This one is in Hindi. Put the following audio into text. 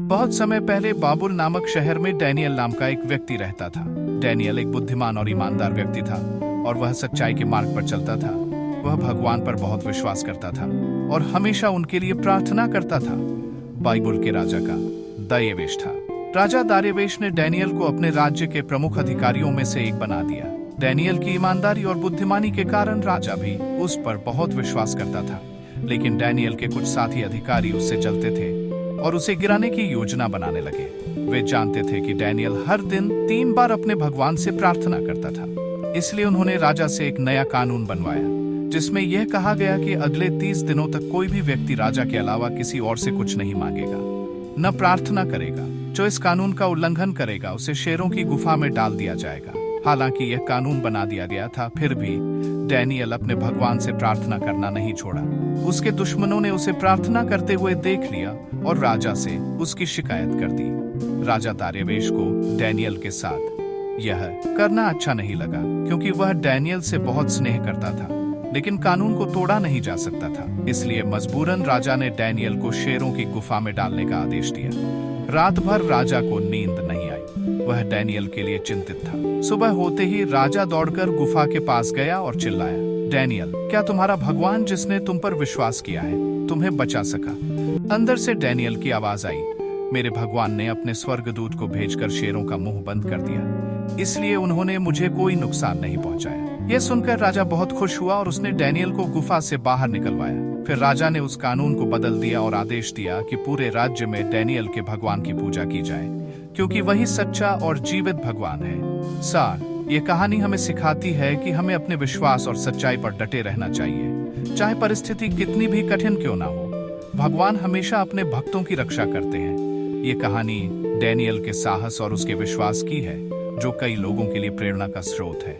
बहुत समय पहले बाबुल नामक शहर में डैनियल नाम का एक व्यक्ति रहता था। डैनियल एक बुद्धिमान और ईमानदार व्यक्ति था और वह सच्चाई के मार्ग पर चलता था। वह भगवान पर बहुत विश्वास करता था और हमेशा उनके लिए प्रार्थना करता था। बाइबल के राजा का दारेवेश था। राजा दारेवेश ने डैनियल को अपने राज्य के प्रमुख अधिकारियों में से एक बना दिया। डैनियल की ईमानदारी और बुद्धिमानी के कारण राजा भी उस पर बहुत विश्वास करता था। लेकिन डैनियल के कुछ साथी अधिकारी उससे जलते थे और उसे गिराने की योजना बनाने लगे। वे जानते थे कि डैनियल हर दिन 3 बार अपने भगवान से प्रार्थना करता था। इसलिए उन्होंने राजा से एक नया कानून बनवाया जिसमें यह कहा गया कि अगले 30 दिनों तक कोई भी व्यक्ति राजा के अलावा किसी और से कुछ नहीं मांगेगा, न प्रार्थना करेगा। जो इस कानून का उल्लंघन करेगा उसे शेरों की गुफा में डाल दिया जाएगा। हालांकि यह कानून बना दिया गया था, फिर भी डैनियल अपने भगवान से प्रार्थना करना नहीं छोड़ा। उसके दुश्मनों ने उसे प्रार्थना करते हुए देख लिया और राजा से उसकी शिकायत कर दी। राजा दारेवेश को डैनियल के साथ यह करना अच्छा नहीं लगा, क्योंकि वह डैनियल से बहुत स्नेह करता था, लेकिन कानून को तोड़ा नहीं जा सकता था। इसलिए मजबूरन राजा ने डैनियल को शेरों की गुफा में डालने का आदेश दिया। रात भर राजा को नींद नहीं आई। वह डैनियल के लिए चिंतित था। सुबह होते ही राजा दौड़कर गुफा के पास गया और चिल्लाया, डैनियल, क्या तुम्हारा भगवान जिसने तुम पर विश्वास किया है तुम्हें बचा सका? अंदर से डैनियल की आवाज आई, मेरे भगवान ने अपने स्वर्गदूत को भेजकर शेरों का मुंह बंद कर दिया, इसलिए उन्होंने मुझे कोई नुकसान नहीं पहुंचाया। यह सुनकर राजा बहुत खुश हुआ और उसने डैनियल को गुफा से बाहर निकलवाया। फिर राजा ने उस कानून को बदल दिया और आदेश दिया कि पूरे राज्य में डैनियल के भगवान की पूजा की जाए, क्योंकि वही सच्चा और जीवित भगवान है। सार, ये कहानी हमें सिखाती है कि हमें अपने विश्वास और सच्चाई पर डटे रहना चाहिए, चाहे परिस्थिति कितनी भी कठिन क्यों ना हो। भगवान हमेशा अपने भक्तों की रक्षा करते हैं। ये कहानी डैनियल के साहस और उसके विश्वास की है, जो कई लोगों के लिए प्रेरणा का स्रोत है।